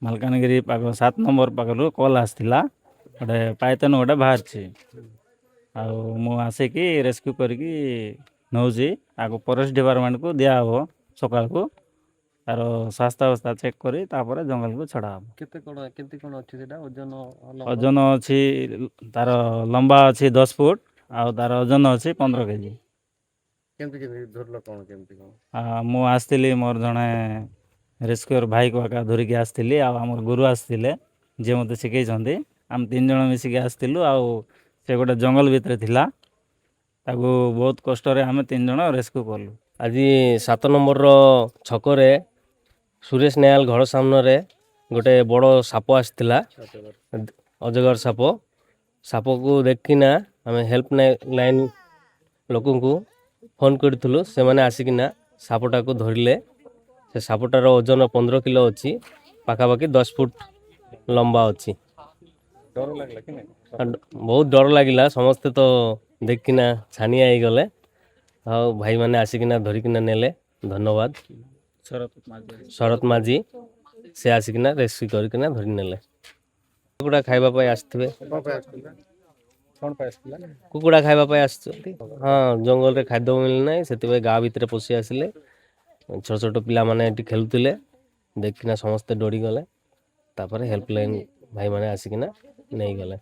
ମାଲକାନଗିରି ପାଖ 7 ନମ୍ବର ପାଖରୁ କଲ୍ ଆସିଥିଲା ଗୋଟେ ପାଇଥନ ଗୋଟେ ବାହାରିଛି ଆଉ ମୁଁ ଆସିକି ରେସ୍କ୍ୟୁ କରିକି ନେଉଛି ଆକୁ ଫରେଷ୍ଟ ଡିପାର୍ଟମେଣ୍ଟକୁ ଦିଆହେବ ସକାଳକୁ ତାର ସ୍ୱାସ୍ଥ୍ୟ ଅବସ୍ଥା ଚେକ୍ କରି ତାପରେ ଜଙ୍ଗଲକୁ ଛଡ଼ା ହେବ। କେତେ କ'ଣ ଅଛି ସେଟା ଓଜନ? ଓଜନ ଅଛି ତାର ଲମ୍ବା ଅଛି 10 ଫୁଟ ଆଉ ତାର ଓଜନ ଅଛି 15 କେଜି। କେମିତି ଧରିଲ କ'ଣ କେମିତି କ'ଣ? ମୁଁ ଆସିଥିଲି ମୋର ଜଣେ ରେସ୍କ୍ୟୁର ଭାଇକୁ ଏକା ଧରିକି ଆସିଥିଲି ଆଉ ଆମର ଗୁରୁ ଆସିଥିଲେ ଯିଏ ମୋତେ ଶିଖେଇଛନ୍ତି। ଆମେ 3 ଜଣ ମିଶିକି ଆସିଥିଲୁ ଆଉ ସେ ଗୋଟେ ଜଙ୍ଗଲ ଭିତରେ ଥିଲା ତାକୁ ବହୁତ କଷ୍ଟରେ ଆମେ 3 ଜଣ ରେସ୍କ୍ୟୁ କଲୁ। ଆଜି 7 ନମ୍ବରର ଛକରେ ସୁରେଶ ନାୟାଲ ଘର ସାମ୍ନାରେ ଗୋଟେ ବଡ଼ ସାପ ଆସିଥିଲା, ଅଜଗର ସାପ। ସାପକୁ ଦେଖିକିନା ଆମେ ହେଲ୍ପ ଲାଇନ୍ ଲୋକଙ୍କୁ ଫୋନ୍ କରିଥିଲୁ, ସେମାନେ ଆସିକିନା ସାପଟାକୁ ଧରିଲେ। ସେ ସାପଟାର ଓଜନ 15 କିଲୋ ଅଛି, ପାଖାପାଖି 10 ଫୁଟ ଲମ୍ବା ଅଛି। ବହୁତ ଡର ଲାଗିଲା, ସମସ୍ତେ ତ ଦେଖିକିନା ଛାନିଆ ହେଇଗଲେ। ଆଉ ଭାଇମାନେ ଆସିକିନା ଧରିକିନା ନେଲେ, ଧନ୍ୟବାଦ। ଶରତ ମାଝୀ ସେ ଆସିକିନା ରେସ୍କ୍ୟୁ କରିକିନା ଧରି ନେଲେ। କୁକୁଡ଼ା ଖାଇବା ପାଇଁ ଆସିଥିବେ, କୁକୁଡ଼ା ଖାଇବା ପାଇଁ ଆସିଛନ୍ତି। ହଁ, ଜଙ୍ଗଲରେ ଖାଦ୍ୟ ମିଳିନାହିଁ, ସେଥିପାଇଁ ଗାଁ ଭିତରେ ପଶି ଆସିଲେ। ଛୋଟ ଛୋଟ ପିଲାମାନେ ଏଠି ଖେଳୁଥିଲେ, ଦେଖିକିନା ସମସ୍ତେ ଡରିଗଲେ। ତାପରେ ହେଲ୍ପଲାଇନ୍ ଭାଇମାନେ ଆସିକିନା ନେଇଗଲେ।